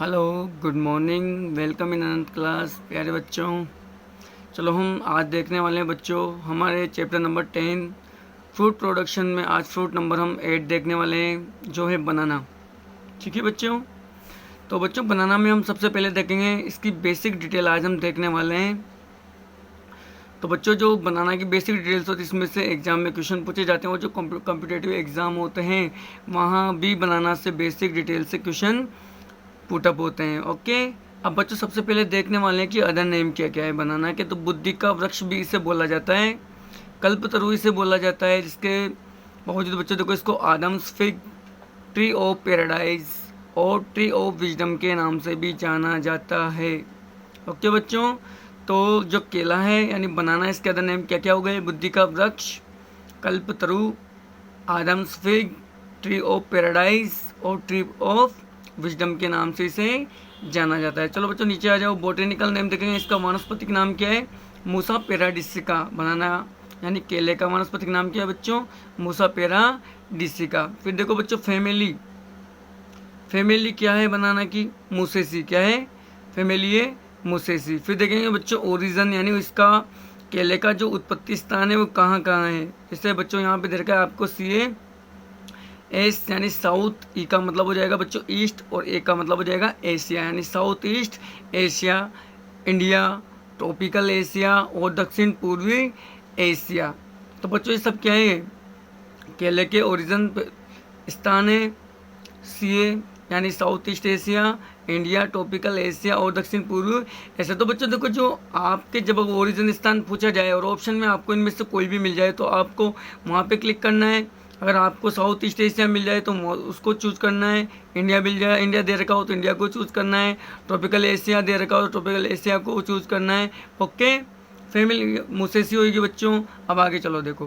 Hello, good morning, welcome in Anant class. प्यारे बच्चों, चलो हम आज देखने वाले हैं बच्चों हमारे चैप्टर नंबर 10 फ्रूट प्रोडक्शन में। आज फ्रूट नंबर हम 8 देखने वाले हैं जो है बनाना। ठीक है बच्चों, तो बच्चों बनाना में हम सबसे पहले देखेंगे इसकी बेसिक डिटेल आज हम देखने वाले हैं। तो बच्चों जो बनाना की बेसिक डिटेल्स होती है इसमें से एग्जाम में क्वेश्चन पूछे जाते हैं और जो कॉम्पिटेटिव एग्ज़ाम होते हैं वहाँ भी बनाना से बेसिक डिटेल से क्वेश्चन पुटअप होते हैं। ओके, अब बच्चों सबसे पहले देखने वाले हैं कि अदर नेम क्या क्या है बनाना के। तो बुद्धि का वृक्ष भी इसे बोला जाता है, कल्पतरु इसे बोला जाता है, जिसके बावजूद बच्चों देखो इसको Adams fig, tree of paradise और ट्री ऑफ विजडम के नाम से भी जाना जाता है। ओके बच्चों, तो जो केला है यानी बनाना, इसके अदर नेम क्या क्या हो गए? बुद्धि का वृक्ष, कल्पतरु, Adam's fig, tree of paradise और ट्री ऑफ विजडम के नाम से इसे जाना जाता है। चलो बच्चों नीचे आ जाओ, बोटेनिकल नेम देखेंगे। इसका वानस्पतिक नाम क्या है? मूसा पैराडिसिका। बनाना यानी केले का वानस्पतिक नाम क्या है बच्चों? मूसा पैराडिसिका। फिर देखो बच्चों फैमिली, फैमिली क्या है बनाना की? मूसेसी। क्या है? फैमिली है मूसेसी। फिर देखेंगे बच्चों ओरिजिन यानी इसका केले का जो उत्पत्ति स्थान है वो कहाँ कहाँ है। जैसे बच्चों यहाँ पे दे रखा है आपको CA एस यानी साउथ, ई का मतलब हो जाएगा बच्चों ईस्ट और ए का मतलब हो जाएगा एशिया, यानी south east Asia, India, tropical Asia और दक्षिण पूर्वी एशिया। तो बच्चों ये सब क्या है? केले के ओरिजिन स्थान है CA यानी south east Asia, India, tropical Asia और दक्षिण पूर्व एशिया। तो बच्चों देखो जो आपके जब ओरिजिन स्थान पूछा जाए और ऑप्शन में आपको इनमें से कोई भी मिल जाए तो आपको वहाँ पे क्लिक करना है। अगर आपको साउथ ईस्ट एशिया मिल जाए तो उसको चूज करना है, इंडिया मिल जाए, इंडिया दे रखा हो तो इंडिया को चूज करना है, ट्रॉपिकल एशिया दे रखा हो तो ट्रॉपिकल एशिया को चूज करना है। ओके, फैमिली मूसेसी होगी बच्चों। अब आगे चलो देखो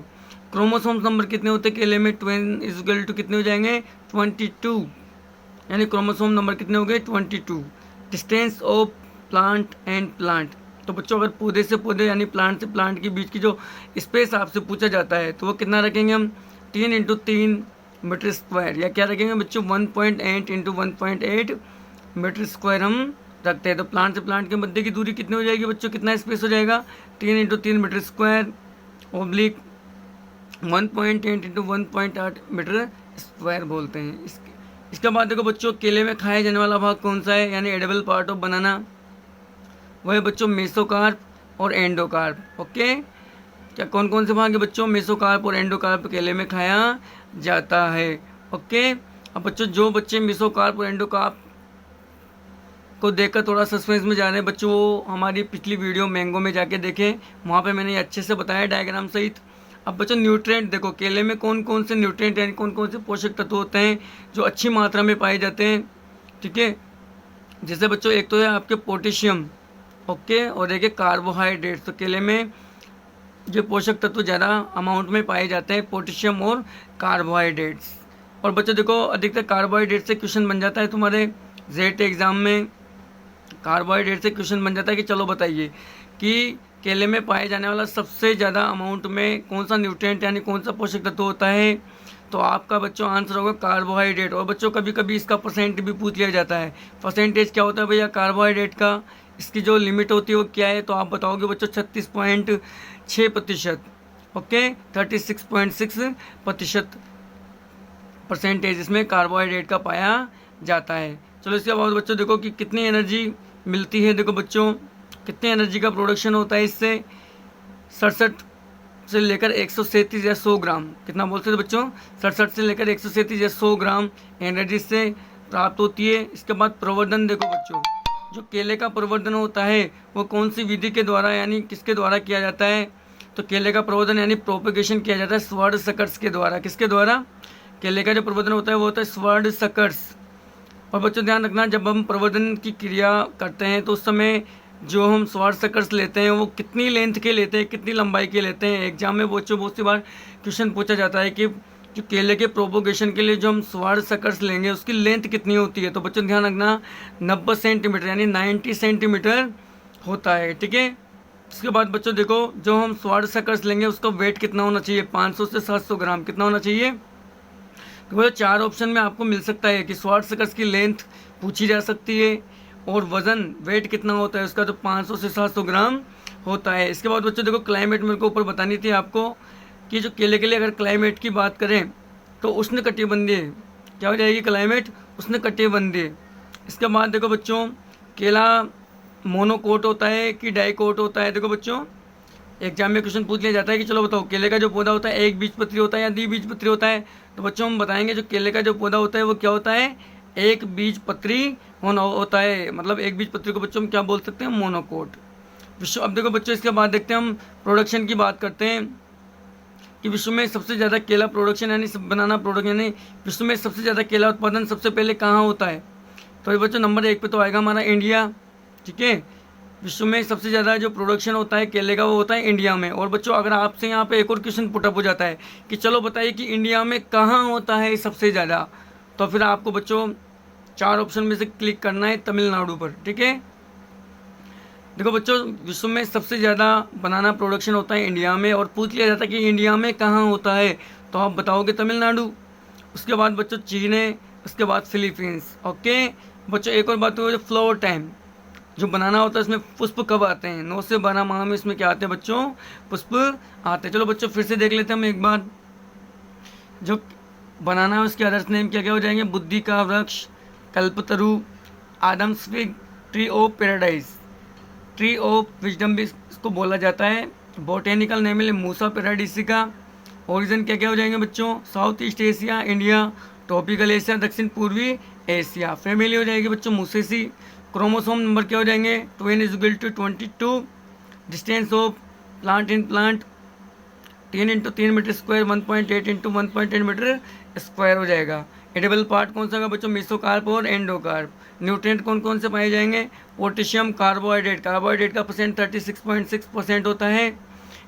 क्रोमोसोम्स नंबर कितने होते हैं केले में? 2 इज इक्वल टू कितने हो जाएंगे? 22, यानी क्रोमोसोम नंबर कितने हो गए? 22। Distance of plant and plant, तो बच्चों अगर पौधे से पौधे यानी प्लांट से प्लांट के बीच की जो स्पेस आपसे पूछा जाता है तो वो कितना रखेंगे हम? 3 × 3 मीटर स्क्वायर, या क्या रखेंगे बच्चों? 1.8 × 1.8 मीटर स्क्वायर हम रखते हैं। तो प्लांट से प्लांट के मध्य की दूरी कितनी हो जाएगी बच्चों? कितना स्पेस हो जाएगा? 3 × 3 metre square oblique 1.8 × 1.8 metre square बोलते हैं। इसके बाद देखो बच्चों केले में खाया जाने वाला भाग कौन सा है यानी एडिबल पार्ट ऑफ बनाना? वह है बच्चों मेसोकार्प और एंडोकार्प। ओके, क्या कौन कौन से भाग है बच्चों? मेसोकार्प और एंडोकार्प केले में खाया जाता है। ओके, अब बच्चों जो बच्चे मेसोकार्प और एंडोकार्प को देखकर थोड़ा सस्पेंस में जा रहे हैं बच्चों, वो हमारी पिछली वीडियो मैंगो में जाके देखें, वहाँ पे मैंने अच्छे से बताया डायग्राम सहित। अब बच्चों न्यूट्रिएंट देखो केले में कौन कौन से न्यूट्रिएंट यानी कौन कौन से पोषक तत्व होते हैं जो अच्छी मात्रा में पाए जाते हैं। ठीक है, जैसे बच्चों एक तो है आपके पोटेशियम, ओके, और एक है कार्बोहाइड्रेट। तो केले में जो पोषक तत्व ज़्यादा अमाउंट में पाए जाते हैं पोटेशियम और कार्बोहाइड्रेट्स। और बच्चों देखो अधिकतर कार्बोहाइड्रेट से क्वेश्चन बन जाता है तुम्हारे जेट एग्ज़ाम में, कार्बोहाइड्रेट से क्वेश्चन बन जाता है कि चलो बताइए कि केले में पाए जाने वाला सबसे ज़्यादा अमाउंट में कौन सा न्यूट्रिएंट यानी कौन सा पोषक तत्व होता है? तो आपका बच्चों आंसर होगा कार्बोहाइड्रेट। और बच्चों कभी कभी इसका परसेंट भी पूछ लिया जाता है। परसेंटेज क्या होता है भैया कार्बोहाइड्रेट का? इसकी जो लिमिट होती है वो क्या है? तो आप बताओगे बच्चों 36.6%। ओके, 36.6% परसेंटेज इसमें कार्बोहाइड्रेट का पाया जाता है। चलो इसके बाद बच्चों देखो कि कितनी एनर्जी मिलती है। देखो बच्चों कितनी एनर्जी का प्रोडक्शन होता है इससे? 67 से लेकर 137 या 100 ग्राम। कितना बोलते थे बच्चों? 67 से लेकर 137 या 100 ग्राम एनर्जी से प्राप्त होती है। इसके बाद प्रवर्धन देखो बच्चों, जो केले का प्रवर्धन होता है वो कौन सी विधि के द्वारा यानी किसके द्वारा किया जाता है? तो केले का प्रवर्धन यानी प्रोपेगेशन किया जाता है स्वर्ण सकर्स के द्वारा। किसके द्वारा? केले का जो प्रवर्धन होता है वो होता है स्वर्ण सकर्स। और बच्चों ध्यान रखना जब हम प्रवर्धन की क्रिया करते हैं तो उस समय जो हम स्वर्ण सकर्स लेते हैं वो कितनी लेंथ के लेते हैं, कितनी लंबाई के लेते हैं? एग्जाम में बच्चों बहुत सी बार क्वेश्चन पूछा जाता है कि जो केले के प्रोपोगेशन के लिए जो हम स्वर्ण सकर्स लेंगे उसकी लेंथ कितनी होती है? तो बच्चों ध्यान रखना 90 सेंटीमीटर यानी 90 सेंटीमीटर होता है। ठीक है, इसके बाद बच्चों देखो जो हम स्वर्ण सकर्स लेंगे उसका वेट कितना होना चाहिए? 500 से 700 ग्राम। कितना होना चाहिए? तो 4 ऑप्शन में आपको मिल सकता है कि स्वर्ण सकर्स की लेंथ पूछी जा सकती है। और वज़न वेट कितना होता है उसका, तो 500 से 700 ग्राम होता है। इसके बाद बच्चों देखो क्लाइमेट मेरे को ऊपर बतानी थी आपको कि जो केले के लिए अगर क्लाइमेट की बात करें तो उष्णकटिबंधीय क्या हो जाएगी, क्लाइमेट उष्णकटिबंधीय। इसके बाद देखो बच्चों केला मोनोकोट होता है कि डाइकोट होता है। देखो बच्चों एग्जाम में क्वेश्चन पूछ लिया जाता है कि चलो बताओ केले का जो पौधा होता है एक बीजपत्री होता है या द्विबीजपत्री होता है। तो बच्चों हम बताएंगे जो केले का जो पौधा होता है वो क्या होता है, एक बीजपत्री होता है। मतलब एक बीजपत्री को बच्चों हम क्या बोल सकते हैं, मोनोकोट। विश्व अब देखो बच्चों इसके बाद देखते हैं हम प्रोडक्शन की बात करते हैं कि विश्व में सबसे ज़्यादा केला प्रोडक्शन यानी बनाना प्रोडक्शन यानी विश्व में सबसे ज़्यादा केला उत्पादन सबसे पहले कहाँ होता है। तो ये बच्चों नंबर 1 पे तो आएगा हमारा इंडिया। ठीक है, विश्व में सबसे ज़्यादा जो प्रोडक्शन होता है केले का वो होता है इंडिया में। और बच्चों अगर आपसे यहाँ पे एक और क्वेश्चन पुटअप हो जाता है कि चलो बताइए कि इंडिया में कहाँ होता है सबसे ज़्यादा, तो फिर आपको बच्चों 4 ऑप्शन में से क्लिक करना है तमिलनाडु पर। ठीक है, देखो बच्चों विश्व में सबसे ज़्यादा बनाना प्रोडक्शन होता है इंडिया में। और पूछ लिया जाता है कि इंडिया में कहाँ होता है, तो आप बताओगे तमिलनाडु। उसके बाद बच्चों चीन है, उसके बाद फिलीपींस। ओके बच्चों एक और बात हो, जो फ्लावर टाइम जो बनाना होता है इसमें पुष्प कब आते हैं, 9 से 12 माह में इसमें क्या आते हैं बच्चों, पुष्प आते हैं। चलो बच्चों फिर से देख लेते हैं हम एक बार। जो बनाना है उसके अदर्स नेम क्या क्या हो जाएंगे, बुद्धि का वृक्ष, कल्पतरु, Adam's fig, tree of paradise, tree of wisdom भी इसको बोला जाता है। बोटेनिकल नेम है मूसा पैराडिसिका। ओरिजिन क्या क्या हो जाएंगे बच्चों, south east Asia, India. Tropical Asia, दक्षिण पूर्वी एशिया। फैमिली हो जाएगी बच्चों मुसेसी। क्रोमोसोम नंबर क्या हो जाएंगे, 2n=22। Distance of plant in plant 3 × 3 metre square, 1.8 × 1.8 metre square हो जाएगा। एडिबल पार्ट कौन सा होगा बच्चों, मेसोकार्प और एंडोकार्प। न्यूट्रिएंट कौन कौन से पाए जाएंगे, पोटेशियम, कार्बोहाइड्रेट। कार्बोहाइड्रेट का परसेंट 36.6% होता है।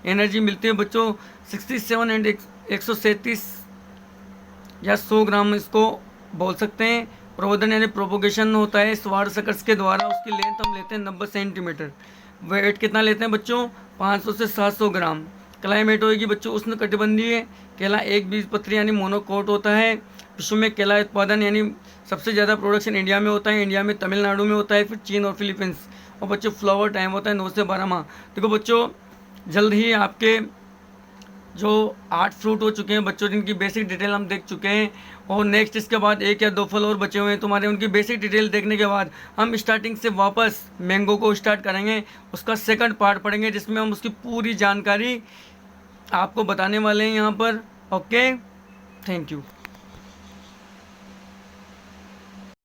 एनर्जी मिलती है बच्चों 67 एंड 137 या 100 ग्राम इसको बोल सकते हैं। प्रवर्धन यानी प्रोपोगेशन होता है स्वार सकर्स के द्वारा, उसकी लेंथ हम लेते हैं 90 सेंटीमीटर। वेट कितना लेते हैं बच्चों, 500 से 700 ग्राम। क्लाइमेट होगी बच्चों उष्णकटिबंधीय। केला एक बीजपत्री यानी मोनोकोट होता है। विश्व में केला उत्पादन यानी सबसे ज़्यादा प्रोडक्शन इंडिया में होता है, इंडिया में तमिलनाडु में होता है, फिर चीन और फिलीपींस। और बच्चों फ्लावर टाइम होता है 9 से 12 माह। देखो बच्चों जल्द ही आपके जो 8 फ्रूट हो चुके हैं बच्चों जिनकी बेसिक डिटेल हम देख चुके हैं। और नेक्स्ट इसके बाद 1 या 2 फल और बचे हुए हैं तुम्हारे, उनकी बेसिक डिटेल देखने के बाद हम स्टार्टिंग से वापस मैंगो को स्टार्ट करेंगे। उसका सेकंड पार्ट पढ़ेंगे जिसमें हम उसकी पूरी जानकारी आपको बताने वाले हैं यहाँ पर। Okay, thank you.